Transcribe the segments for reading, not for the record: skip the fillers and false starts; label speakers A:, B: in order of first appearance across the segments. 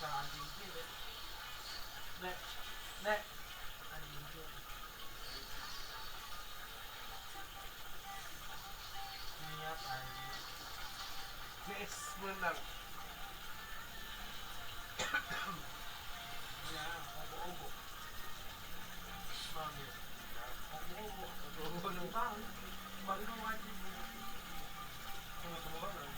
A: bocah anjing sih dek dek anjing sih niat anjing
B: Yes, menang.
A: ya obo-obo manggil obo-obo
B: Obo-obo.
A: Bali mah wajib
B: Sama-sama orang.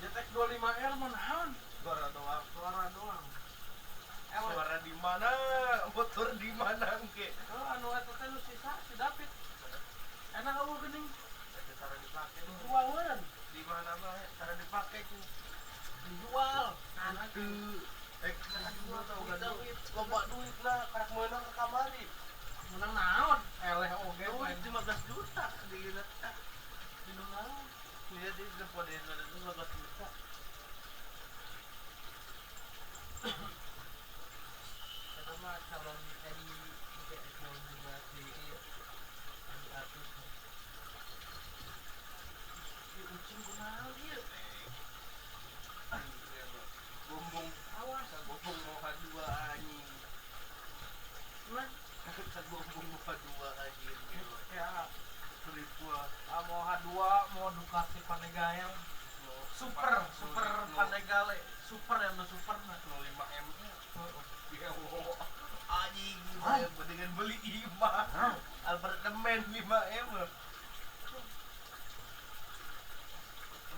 A: Jetek 25R manahan
B: Suara doang.
A: suara doang
B: Suara di mana? Motor di mana engke?
A: oh anu eta teh nu sisa si David enak eueuh geuning
B: Ada cara dipakai.
A: dijualkeun
B: Di mana mah cara dipakai ku?
A: dijual anak
B: Aduh. Aduh, tahu gak duit. Loba duit lah, kayak menang ke kamari.
A: menang naon eleh oge
B: Duit
A: main
B: 15 juta di letak.
A: di naon
B: Lihat di depan itu 15 juta.
A: eta mah calon Edi calon juga si ieu Edi artis ieu ucing kumaha ieu
B: Bumbung
A: awas
B: bumbung moha dua anjing.
A: nah
B: Kan bumbung moha dua anjing.
A: ya
B: Selipua.
A: mau H2 mau Ducati Panigale super Panigale super yang no super nah
B: 05M nya.
A: Heeh.
B: Ya wow. Anjing saya dengan beli imah. Apartemen 5M.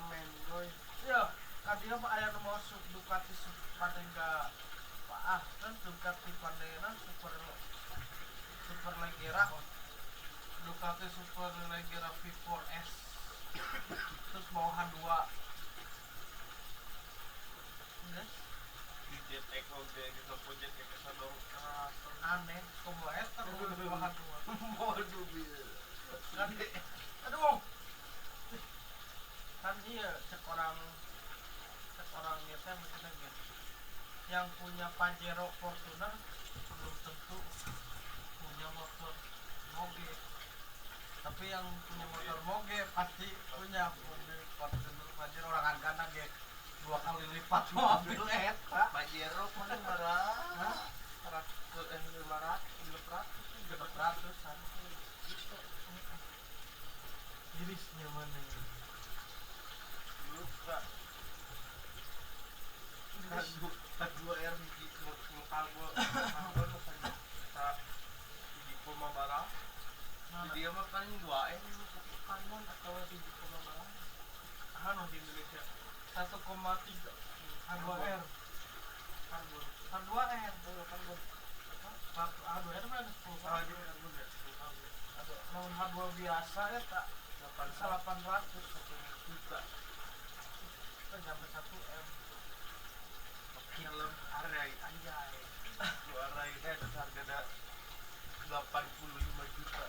A: Men boy ya kan dia mah aya nu masuk Ducati Panigale ah kan Ducati Panigale super Leggera Ducati Super Leggera V4S terus mau H2 yes.
B: Jet Echo gitu Jet Echo dong.
A: Aneh kumaha eta kudu mau H2
B: Waduh bil.
A: kan aduh kan iya cek orang ya saya maksudnya gitu yang punya Pajero Fortuner belum tentu punya motor moge tapi yang punya motor moge pasti punya mobil Fortuner Pajero orang hargana ge 2 kali lipat mobil eta
B: Pajero mana marah?
A: hah 600-an gitu irisnya mana
B: Lupa. Dua R di lokal gua. Gua saja di koma barang. Dia mah kan 2M
A: karbon atau 7,8 anu di Indonesia 1,3 H2R
B: karbon.
A: H2R karbon H2R mah 10 karbon ada namun H2 biasa ya tak 800
B: Juta.
A: kita sampai 1M
B: Film arai anjay. Lu arai itu harga 85 juta.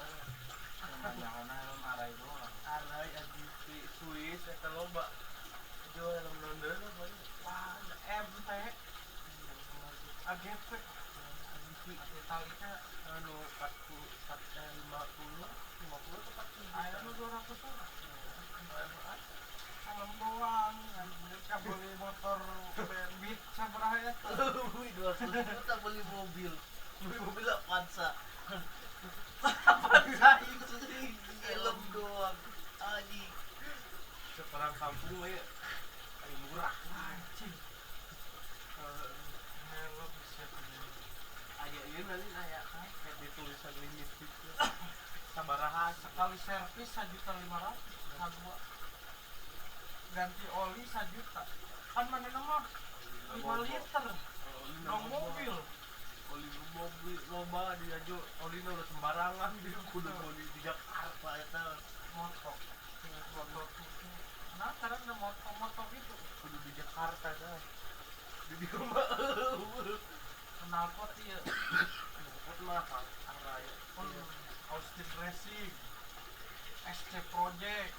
A: jangan helm arai doang
B: Arai di Swiss eta loba. Jual helm London apa?
A: wah ada M teh AGP Italika
B: Anu 50 atau 40
A: ayo lu 200 orang helm doang mereka beli motor Beat sabaraha eta
B: Wih 200 juta beli mobil Avanza.
A: Avanza
B: Helm doang anjing. Sekarang kampung ya paling murah.
A: anjing helm bisa
B: Aya ieu nanti aya kan kayak di tulisan limit gitu.
A: sabaraha sekali servis 1.500.000 H2 ganti oli 1 juta kan mana mah 5 liter dong mobil
B: Oli mobil loba dia jo oli nu sembarangan dia kudu oli di Jakarta eta
A: motor nah karena ada motor itu
B: kudu di Jakarta dah. Di dia mah
A: knalpot ieu
B: kan mahal arai.
A: pun Austin Racing SC Project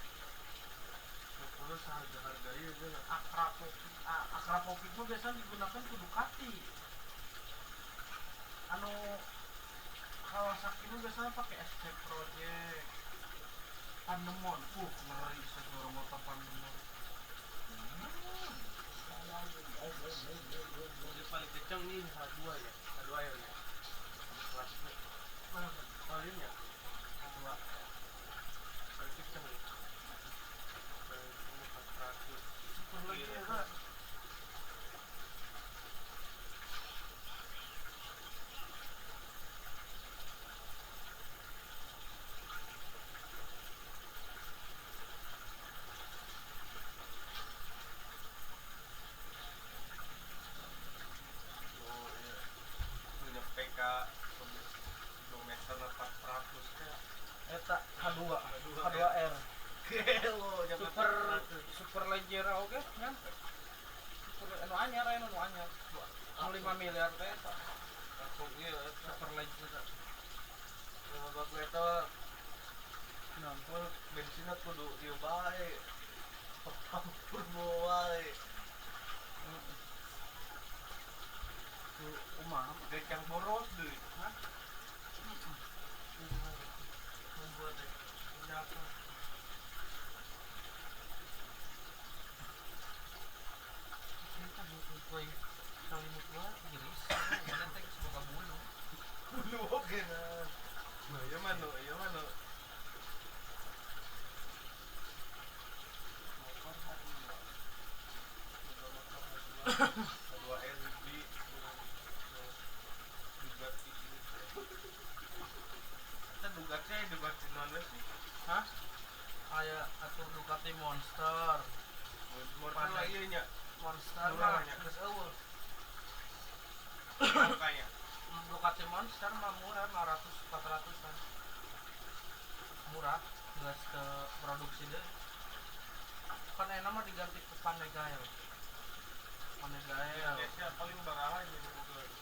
B: Terus harga ieu geus
A: Akrapovic mah biasanya digunakan ke Ducati anu Kawasaki itu biasanya pakai SC Project Pandemon. Ngeri sesuatu motor Pandemon.
B: Mobil paling kencang nih H2 ya, H2 ya. Kelas itu. Kalinya H2 paling kencang nih. Ini 400.
A: Super lagi ya, Kak.
B: Oh iya. Punya PK kilometer 400 kayak.
A: Eta H2 H2R.
B: Gelo, jangan
A: Super
B: 400.
A: super leggera oke kan? Super anu anyar anu anyar. 5 miliar teh eta.
B: Langsung iya,
A: Super leggera.
B: sama bapak itu nampol bensinnya kudu ieu bae. Pertama turbo wae.
A: Umam
B: Gecang boros deui.
A: Hah?
B: Membuat deh. Kenapa?
A: Kita butuh poin kali mutua iris. Mana teh semoga bunuh.
B: Kudu oge nah. Nah, ieu mah nu, ieu mah nu. Motor H2. Motor H2. H2R di Bugatti ini. Kita Bugatti Bugatti mana sih?
A: Hah? Aya atuh Ducati Monster.
B: Motor lah ieu nya.
A: Monster
B: Murah
A: mah
B: nya.
A: geus eueuh.
B: Makanya.
A: Ducati Monster mah murah 500 400-an. Murah, geus ke produksi deui. Kan enak mah diganti ke Panigale. Panigale,
B: Indonesia paling baraha ini Bugatti.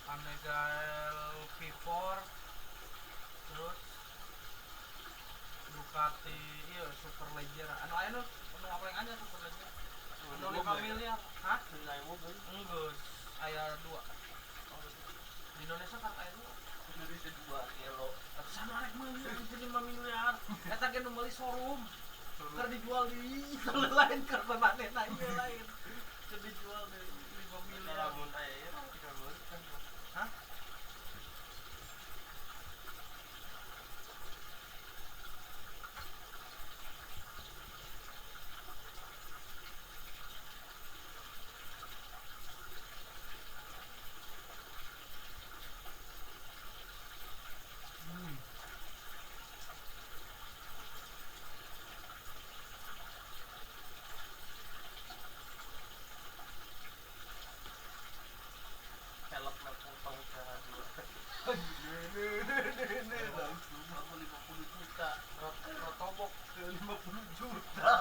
A: Panigale V4 terus Ducati iya Super Leggera. Anu aya nu paling anyar Super Leggera. Anu 5 miliar. Hah?
B: Nilai mobil.
A: Enggeus aya 2. Di Indonesia kan aya 2.
B: Indonesia 2 kilo.
A: Sana rek meuli anjir 5 miliar. Eta ge nu meuli showroom. Keur dijual di sana lain karena manehna ieu lain. Keur dijual di 5 miliar.
B: Lamun aya ieu mah 3 kan.
A: Hah?
B: Pelok potong cara 2.
A: Aku 50 juta. Rotobok
B: Ke 50 juta.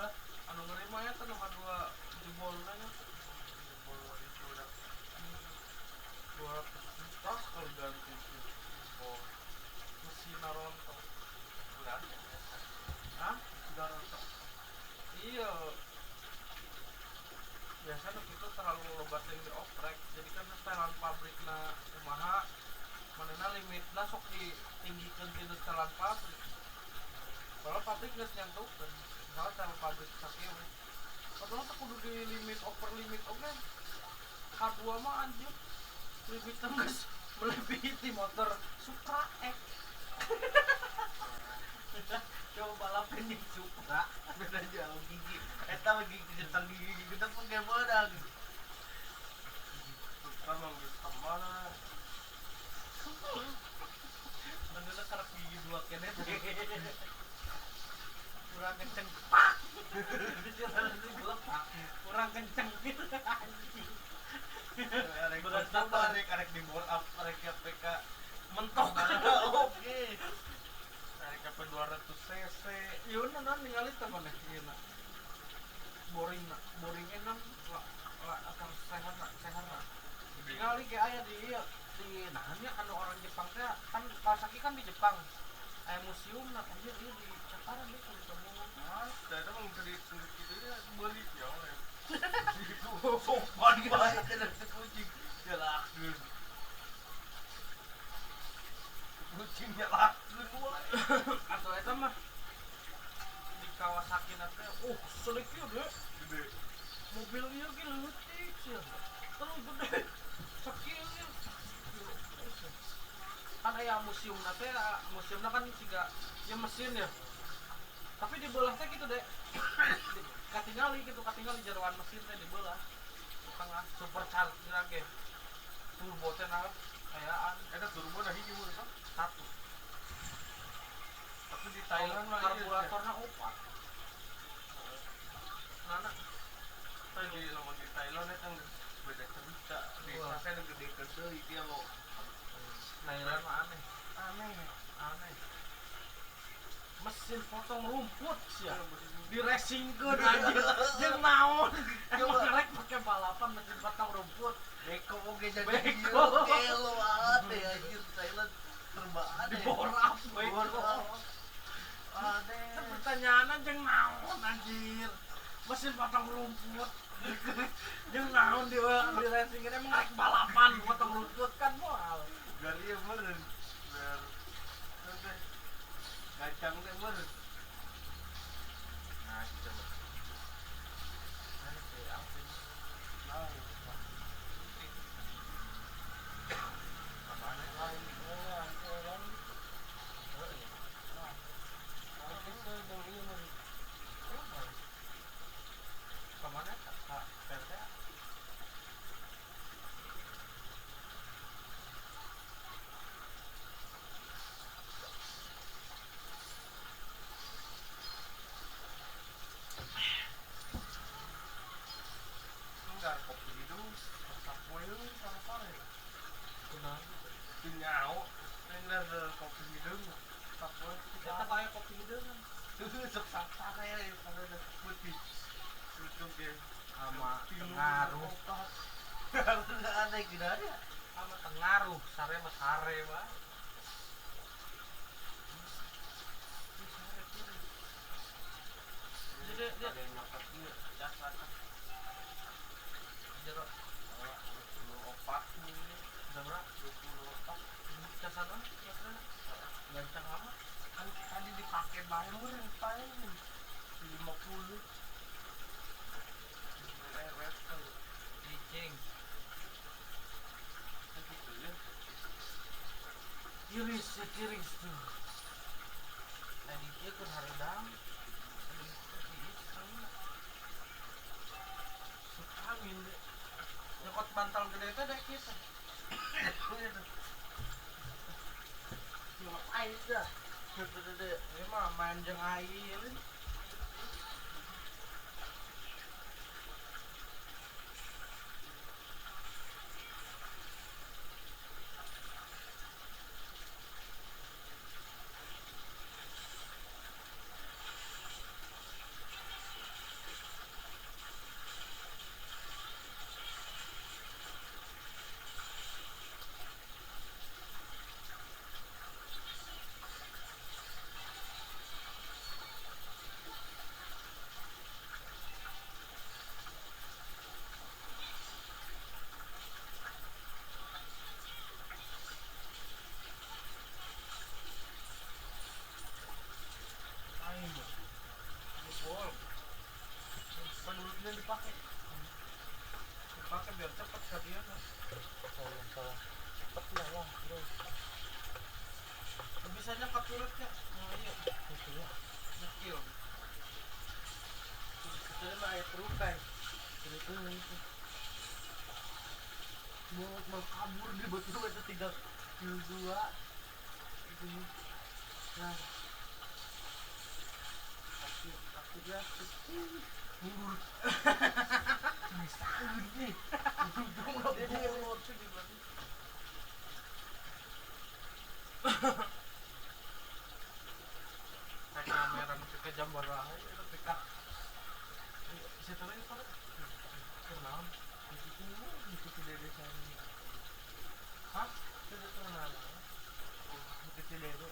A: Hah? Anu ngeri mah eta nu kadua jebolna nya.
B: Jebol itu udah
A: 200 juta sekali ganti itu.
B: jebol.
A: Mesin rontok.
B: Bulan ya biasa.
A: Hah?
B: Sudah rontok.
A: Iya. Biasanya kita terlalu loba teh dioprek. Jadi kan setelan pabrikna kumaha manehna limitna sok ditinggikeun ti setelan pabrik. Kalau pabrik geus nyantukeun. Misalnya setelan pabrik sakieu. Padahal teh kudu di limit over limit oke. K2 mah anjir. Limitna geus melebihi motor Supra X. Coba balapin di Supra.
B: Beda jauh gigi. Eta mah gigi jentang gigi kita pakai modal. Sutra mah geus kemana?
A: Manehna karep gigi dua kene teh. Kurang kenceng. Pak. Jalan itu gelepak. Kurang kenceng gitu anjing.
B: Arek
A: Berantakan.
B: coba arek di board up arek PK
A: Mentok.
B: oke. Arek apa 200 cc.
A: Ieu naon ningali teh maneh ieu na. Boringnya kan akan sehat. Ningali ge aya di nahannya anu orang Jepang teh kan Kawasaki kan di Jepang. Aya museum na anjir ieu di Jakarta dia kudu ketemu.
B: Mas, ada mah bisa ditulis gitu ya beli ya. Gitu. Sopan banget ada kucing. Jalakkeun. Kucingnya langsung wae.
A: Atau eta mah di Kawasaki nanti selik ya deh
B: Gede.
A: mobil ieu ge leutik sia terus gede sakil ya kan aya museum nanti museumna kan siga ya mesin ya tapi dibelah teh gitu deh katingali jeroan mesin teh dibelah tengah supercharger lagi turbo teh nah kayaan
B: Eta turbo dah hiji mun eta.
A: satu
B: Tapi di Thailand mah
A: karburatorna opat nana
B: di lamun di Thailand eta beda cerita. Desa teh gede-gede ieu lo.
A: Thailand mah aneh mesin potong rumput sih di racingkeun anjir jeung naon emang ngerek pake balapan mesin potong rumput
B: Beko oge jadi
A: Beko.
B: Gelo ate anjir Thailand terbaan
A: di borap beko pertanyaan jeung naon anjir mesin potong rumput jeung naon di racingkeun emang ngerek balapan potong rumput kan moal
B: Gari ya meureun. Biar teh gacang teh meureun.
A: nah gitu loh
B: Nah, enggak kopi itu sapoe euy sare-sare. Teu nyao, enggak ada kopi hidung. Sapoe
A: kita kayak kopi gitu kan
B: sok sare ya pada putih. Itu ge
A: sama pengaruh
B: karena ada gila ya.
A: sama pengaruh sare mah sare bah jadi dia
B: Ada yang makan ieu jasa kan.
A: jero
B: 24 nih.
A: udah berapa
B: 24.
A: casadan biasanya gancang amat
B: Kan tadi dipakai bangun yang paling 50. Lewat tuh.
A: cicing
B: Gitu ya.
A: tiris tuh tadi dia kan haredang angin deh nyokot bantal gede itu deh kita ngapain dah ini mah main jeung air penurutnya dipakai biar cepet kalian salah cepet lah bisanya keturutnya nah iya itu ya kecil itu mah air terukai itu mau kabur di betul itu 32 itu nah tapi dia mundur bisa nih dia mundur sih di belakang kayak kamera ke jam berapa itu PK situ lagi pada kenalan di situ dari sana hah itu kenalan di situ dari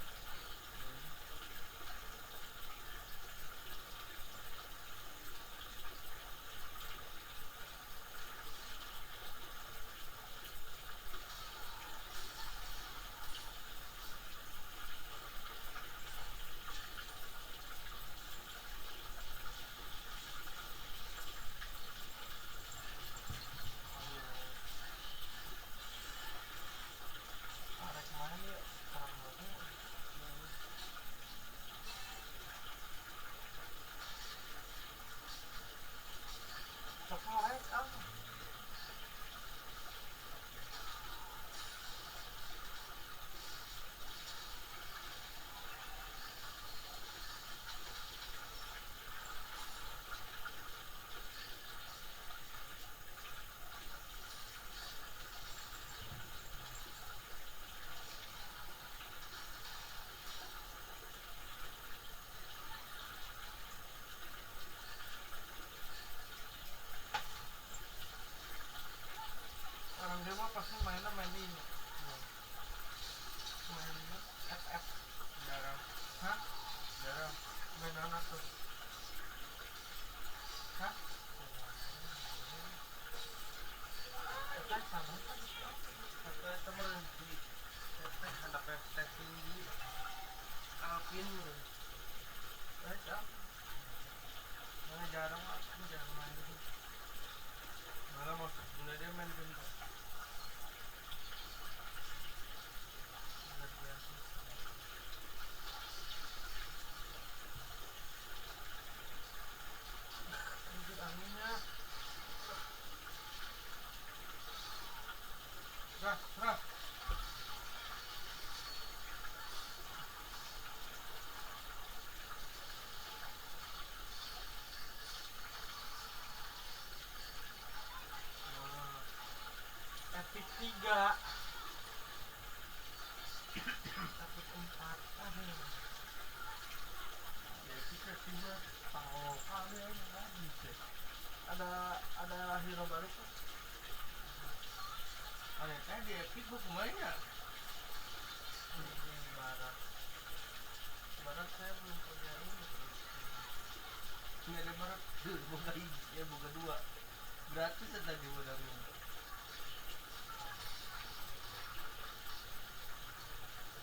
B: jarang main game. Malah mau sebenarnya dia main game tuh.
A: Luar biasa. Anjir anginnya.
B: Serah.
A: Epic 3. Epic 4. Aduh.
B: Ya kita cuma tahu kalian lagi sih.
A: Ada hero baru kok.
B: Ada di Epic gua kemarinnya.
A: Ini barat. Barat saya belum punya ini.
B: Ini ada barat. Buka ya buka 2. Gratis tadi modalnya.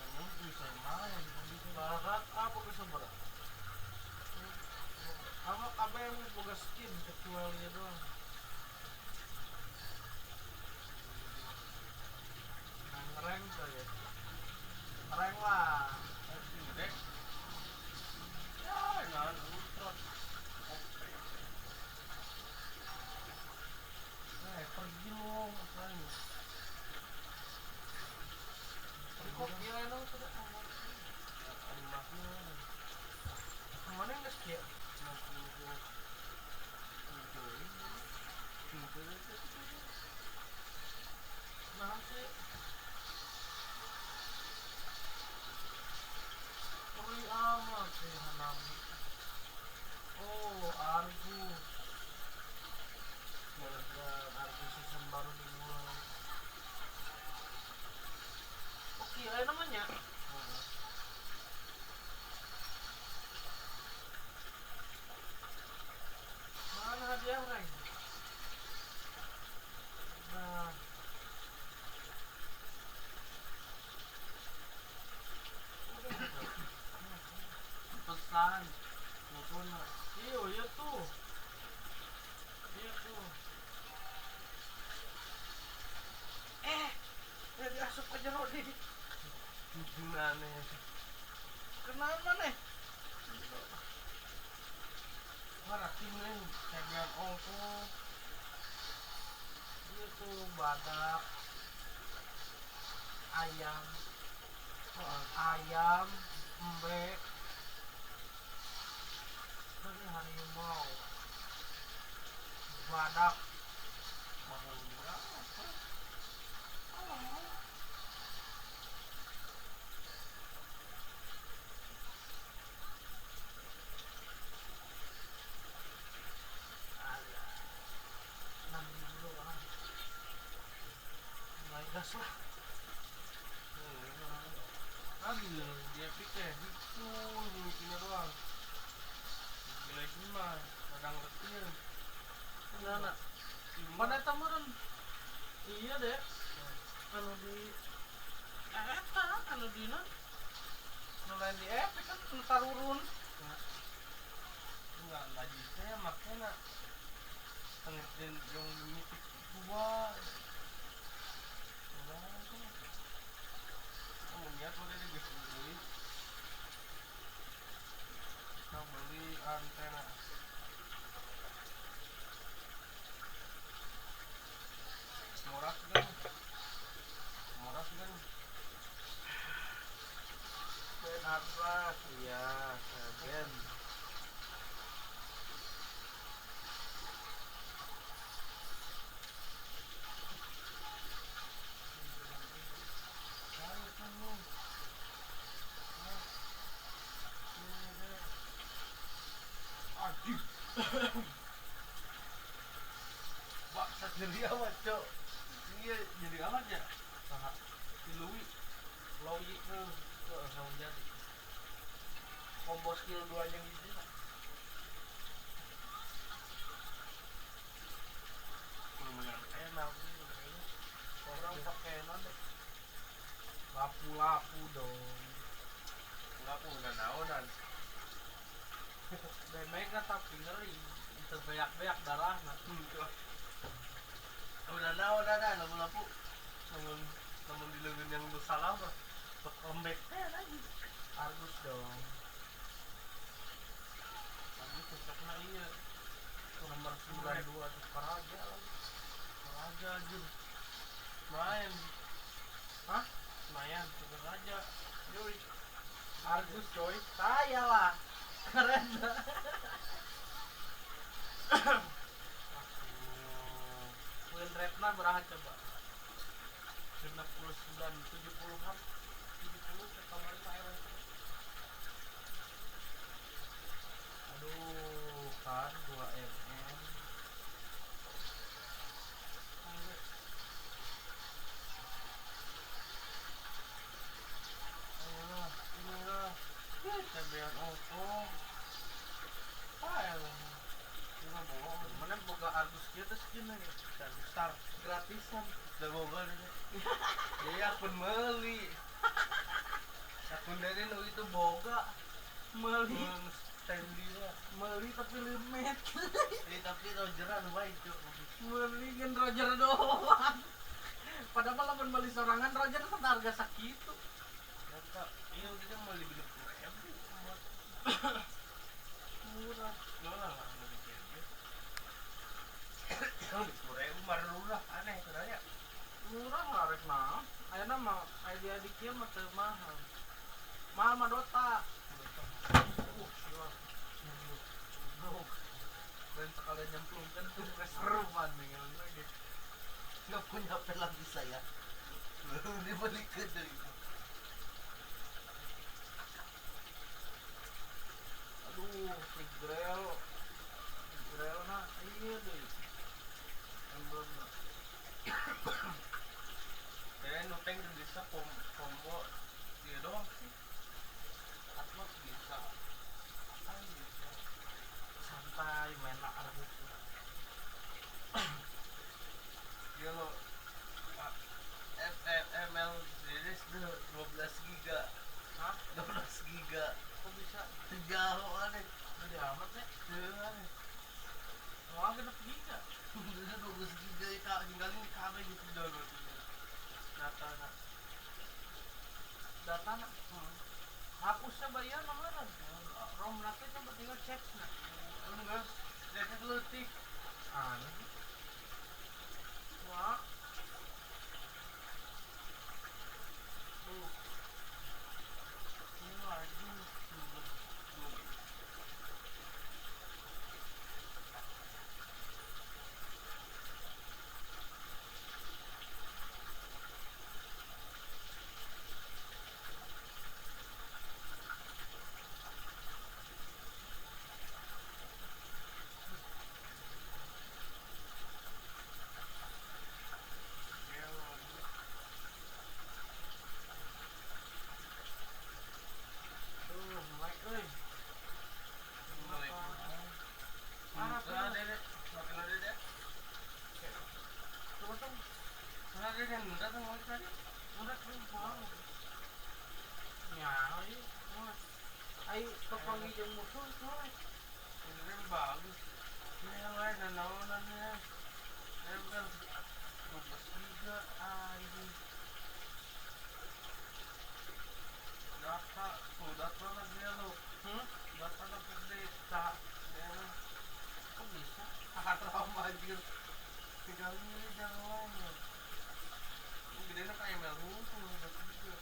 B: Emang bisa main bisa
A: Barat apa bisa berat? Apa yang boga skin kecuali doang. Rank saja. Rank lah.
B: gede. Ya, nah, ultra. Oke. Pergi lo, makanya.
A: Kok kira dong sudah
B: Animasinya
A: mana yang skin? Nah sih. Kuri amat sih Hanabi. Oh, Argus. Dan Argus season baru dimulai. Oke, ayo namanya. Mana hadiah rank? Nah,
B: pesan nonton
A: iya tuh. Iya tuh. Ya diasup aja Rodi.
B: gimana ya
A: Kenapa nih?
B: ngaratin nih cagian ongkos
A: Iya tuh badak, ayam, ayam, embek, ini harimau, badak,
B: mahal berapa
A: ada 6.000 kan. Mulai gas lah.
B: lagi dia pikir itu mungkinnya doang gila cuma kadang kecil
A: Enggak. Mana tamaran? Iya deh. Anu di eta anu dina nulain di epic kan ntar urun.
B: enggak lagi saya makanya pengertian yang mitik gua lihat udah dia bisa beli kita beli antena murah kan
A: Ben Atlas, iya, Ben.
B: aduh baksa jadi amat cok iya jadi amat ya
A: Nah,
B: si Louis
A: Logi ke sama jadi. Combo skill 2 yang gitu.
B: lumayan enak
A: Orang pakai non deh. Lapu-lapu dong.
B: enggak aku udah naon dan
A: Dan mega tapi ngeri. terbeyak-beyak darah nah.
B: Udah dah lampu namun di lengan yang salah mah lembek lagi.
A: Argus dong. Argus cocoknya iya. Nomor 92 tuh Karaja lagi.
B: Aja anjir. Main.
A: Hah?
B: Lumayan, tuker aja. Yoi.
A: Argus coy. Saya lah. Keren. Win rate-nya berapa coba? 69, 70-an. 70 ke kemarin saya rasa. Aduh, kan 2 mm.
B: Inilah. Cabean ongkong. Ayo. Ini bohong.
A: Mana boga Argus kita segini ya?
B: Dan besar
A: Gratisan.
B: udah boba deh. Jadi akun meli. Akun dari nu itu boga.
A: Meli.
B: Stanley lah.
A: Meli tapi limit.
B: Tapi Rogeran baik tuh.
A: Meli kan Roger doang. Padahal lamun beli sorangan Roger kan harga sakitu.
B: Kata, iya udah mau beli 20.000.
A: Murah.
B: Lola lah mau beli gitu. Kalau 20.000 marah aneh sebenarnya.
A: Murah lah rek nah. Ayeuna mah aya di kieu mah teu mahal. Mahal mah Dota. Siap. Dan sekalian nyemplungkan tuh reservan dengan lagi.
B: Nggak punya HP lagi saya. Baru dibalikin dari itu.
A: Aduh, Tigrel. Tigrel nah iya deh. Emblem nah.
B: Kayaknya nuteng bisa combo dia doang sih. Atmos bisa. Apa bisa?
A: Santai main lah Argus.
B: Dia lo ML series 12 giga.
A: Hah?
B: 12 giga.
A: Kok bisa?
B: Jauh aneh.
A: Gede amat nih.
B: Jauh aneh.
A: Wah, genep giga.
B: Udah 12 giga ya kak, tinggalin kabel gitu download.
A: Data nak. Hapusnya bayar namanya. ROM nanti coba tinggal cek nah.
B: Enggak, jadi letik.
A: Aneh. Wah.
B: Ini lagi.
A: Ay, kapag yung musuh soy.
B: Ini bagus. Ini yang lain dan naonannya. Ini kan 12 giga. Ini data, data lagi ya lo. Data lagi gede. Tak,
A: Kok bisa?
B: trauma anjir. Tinggal ini jangan. Ini gedenya kayak ML hukum, udah juga.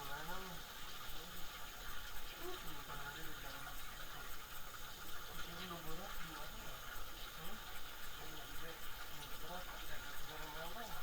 B: Mana nih? Bukan aja di dalam. Ini udah berat gimana ya? Ini gede, ini berat, dari mana?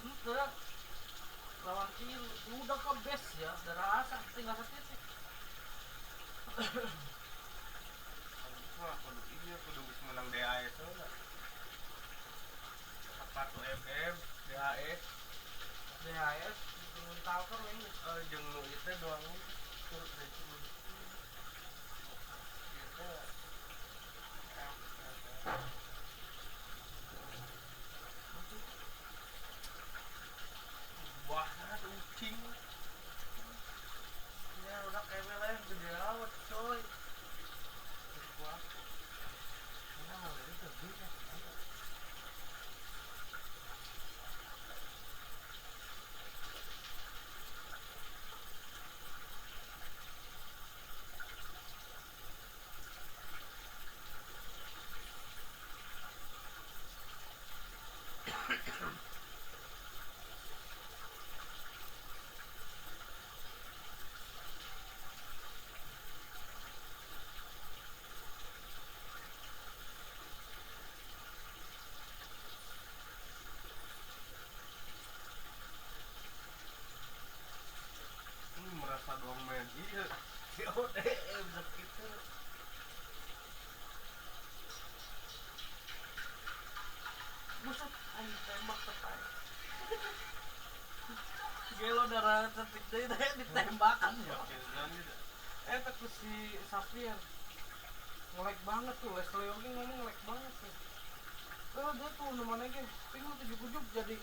A: Udah lawan Cilu udah ke base ya, udah rasa tinggal setitik.
B: Wah, kudu bisa menang DAS lah. Apa tuh MM, DHS,
A: DHS dengan talker ini
B: jeung nu itu doang turut dari turun. Itu wah, ada ucing.
A: ya udah kayak yang gede amat coy.
B: Wah,
A: Nah, dari terbit ya.
B: merasa doang main. Iya.
A: CODM segitu. Buset, anjing tembak tertarik. Gelo darah tetik deui teh ditembakan ya.
B: Makin gitu.
A: Takut si Safir nge-lag banget tuh, Leslie Ogi ngomong nge-lag banget tuh. Dia tuh namanya ge ping lu 77 jadi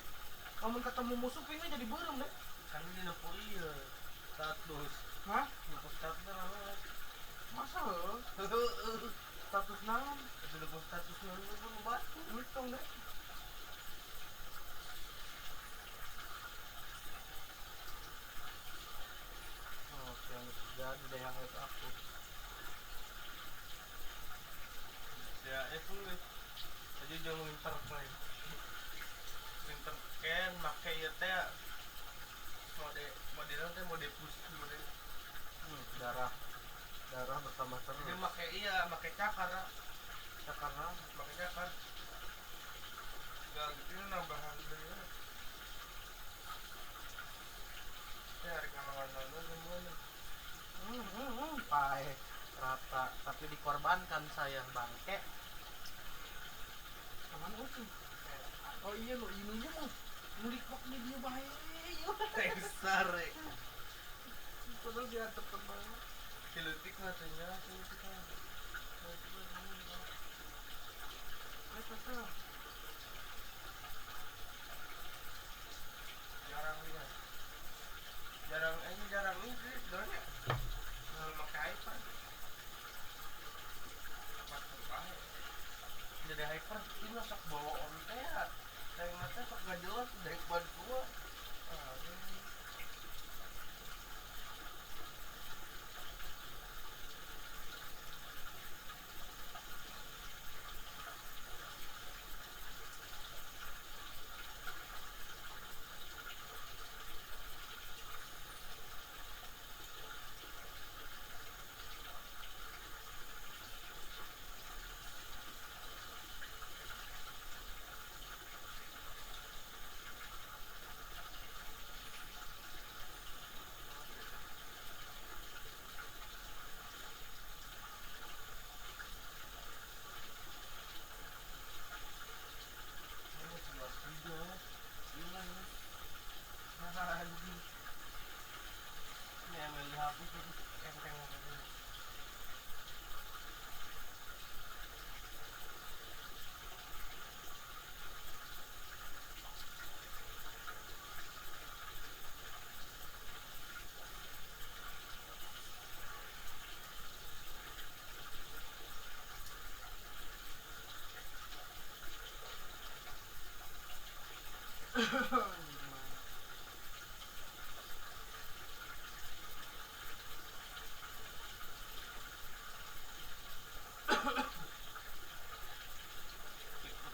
A: namun ketemu musuh pingnya jadi berem deh.
B: Kan di nepo iya status.
A: Hah?
B: Nepo status lah.
A: Masa lo? Status naon?
B: Itu nepo status nu pun batu.
A: Hitung deh. Oh, yang jadi deh yang itu aku.
B: Ya, itu aja jangan winter play. Winter can make ieu teh modelnya teh mode push mode.
A: Darah bersama terus.
B: Jadi make cakar.
A: Karena
B: Make cakar. Enggak gitu nambahan deui. Ya hari kawan-kawan gimana?
A: pae rata tapi dikorbankan saya bangke. Mana ucing? Oh iya lo ininya mah ngulik waknya dia bahaya.
B: Besar.
A: Padahal dia tepen banget.
B: Kilutik katanya, kilutik kan.
A: Ayo pasal.
B: Jarang ini doanya. Pakai iPad. Jadi hyper ini sok bawa on teh. Saya mata sok gak jelas dari buat gua.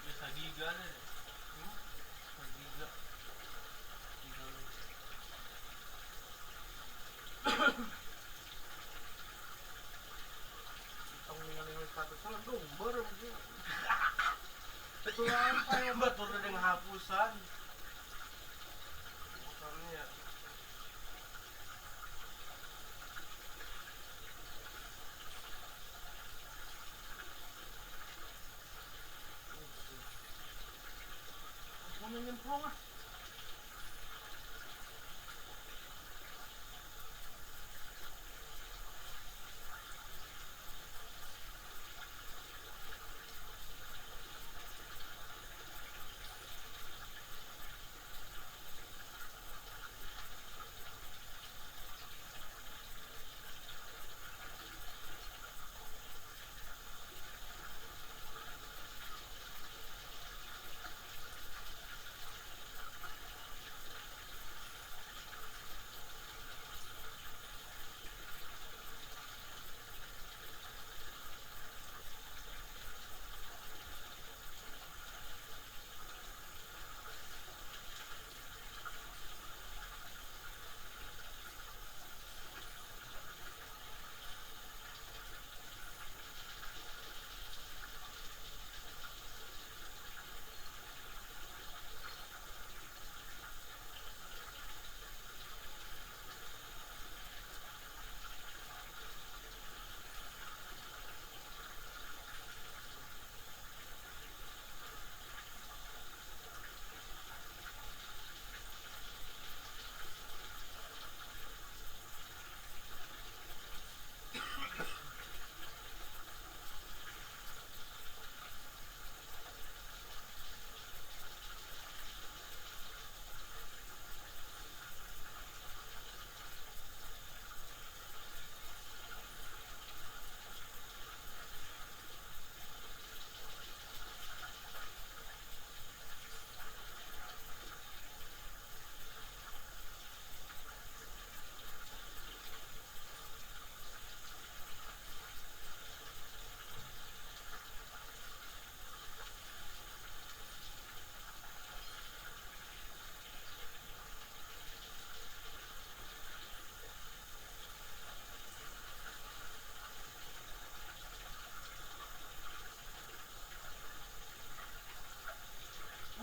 B: Bisa giga deh. Giga.
A: Tong ningali status salah dong bareng dia. Betulan kayak
B: Batur dengan hapusan.
A: nyemplung ah.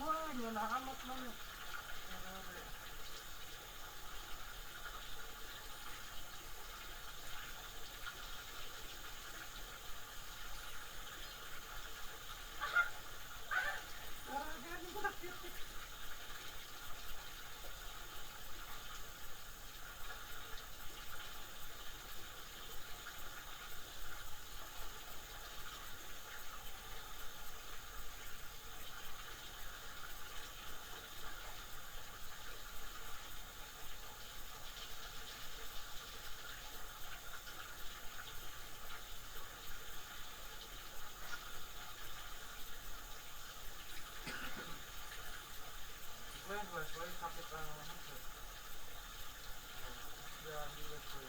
A: Wah, nyana amat banget. Wes, sakit banget. Ya, dia tuh.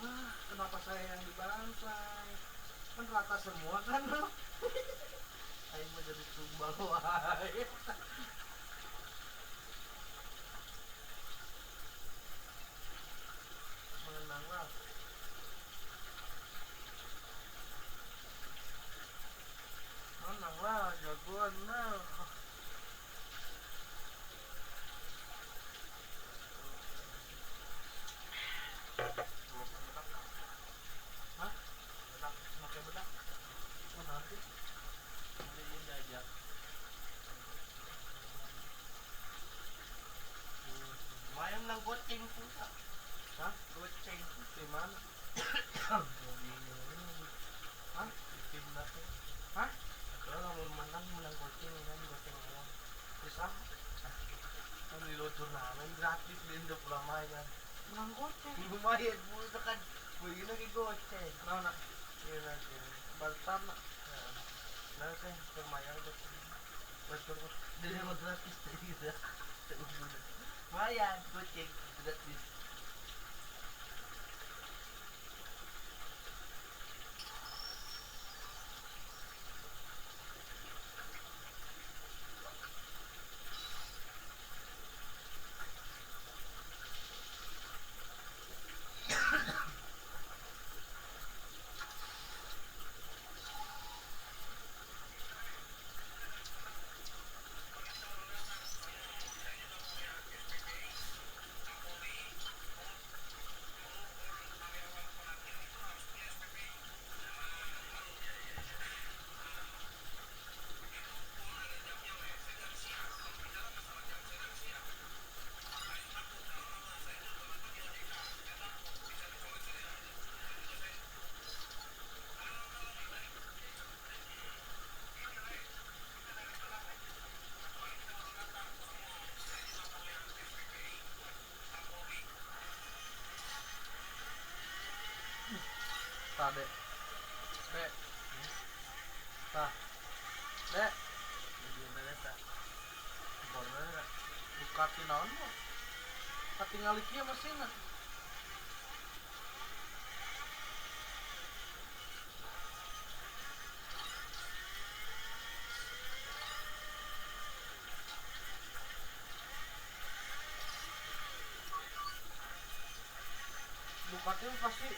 A: Wah, kenapa saya yang dibantai? Kan rata semua kan lo. Saya mau jadi tumbal wae. Menang lah. Menang lah, jagoan lah. Hah? Bedak, pakai bedak. Oh, nanti. Nanti dia diajak. Lumayan lang goceng pula. Hah? Goceng. Di mana? Hah? Di tim natin. Hah? Kalau mau menang goceng kan, goceng alam. Bisa? Kan nilutur namin, gratis din do pulamayan. Menang goceng. Lumayan po kan. Pwede lagi goceng. No, na. Yun natin. Baltan na. Natin, lumayan goceng. Betul. Dia mau gratis tadi dah. Lumayan goceng gratis. Dek. Dek. Tah. Dek. Jadi beres ya. Boleh ya. Buka naon mah. Katingal kieu mesinna. Bukatnya pasti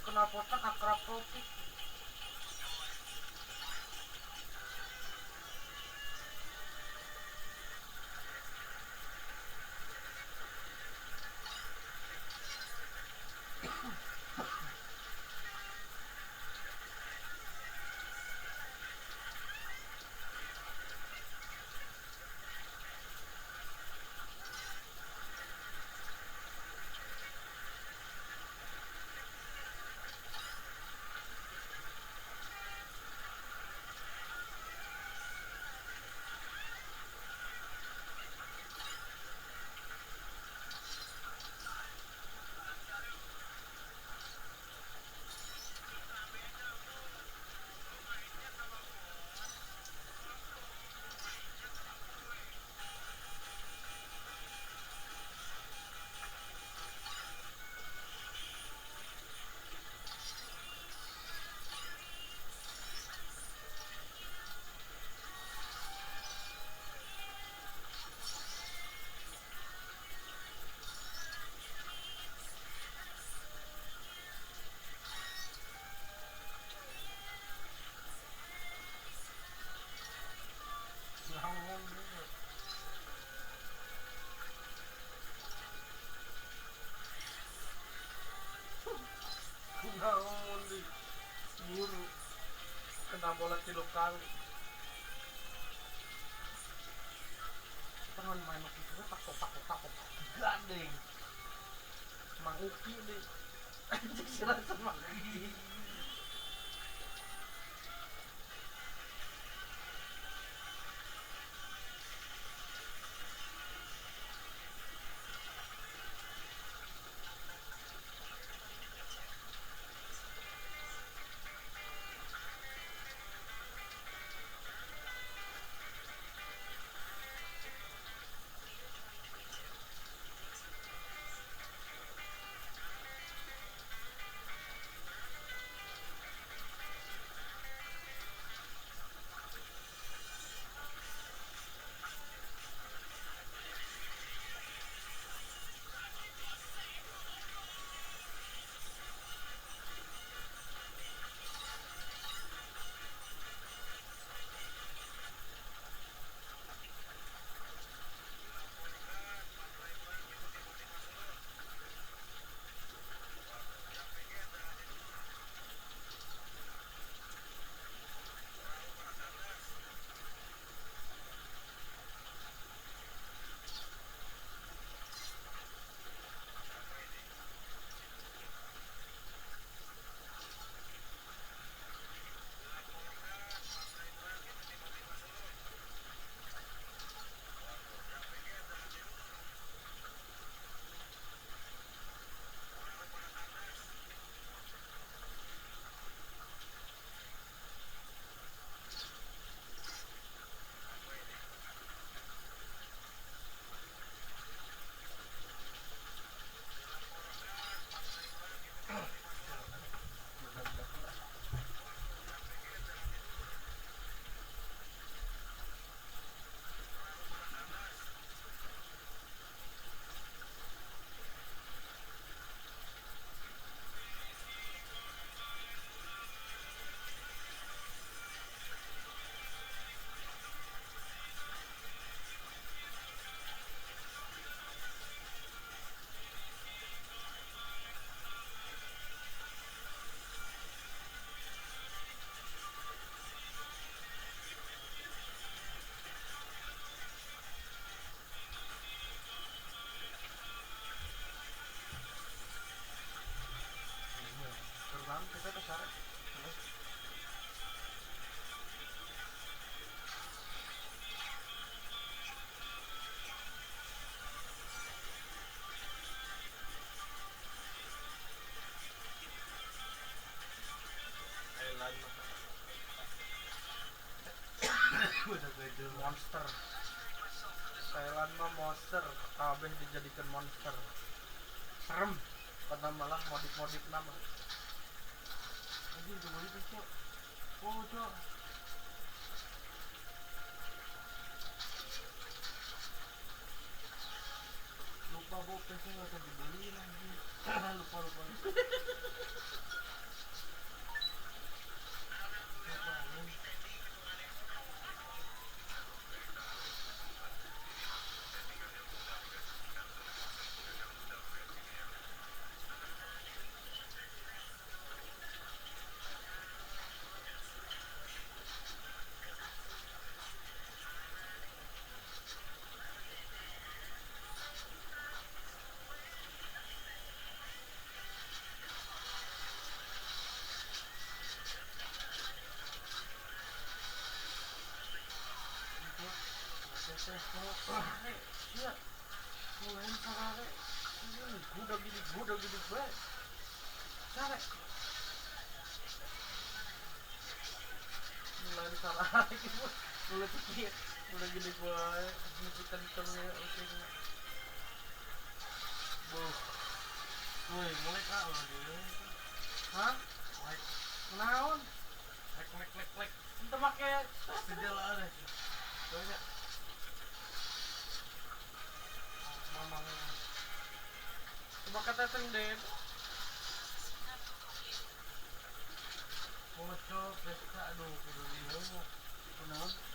A: kena potnya akrab topik. Naon di buru kena bola 3 kali. Tangan main itu takok gandeng. Mang Uki deh. Anjing serasa Mang Uki.
B: Thailand mah.
C: Udah gede.
B: Monster. Thailand mah monster, kabeh dijadikan monster. Serem. Pada malah modif-modif nama.
C: Anjing coba itu cok. Oh cok. Lupa bawa PC nggak usah dibeli lagi. lupa. Lupa anjing. Iya, mulai sarare. Ini gudak gini bae. Sare.
B: Mulai sarare gitu. Mulai pikir, mulai gini bae. Nyepitan terus oke.
C: Boh. Woi, mulai kak lagi.
B: Hah?
C: Like,
B: Naon?
C: like.
B: Kita pakai
C: Sejalan aja. Banyak.
B: mamang. Coba kata senden.
C: Bocok, pesta, aduh, kudu dia. Kenapa?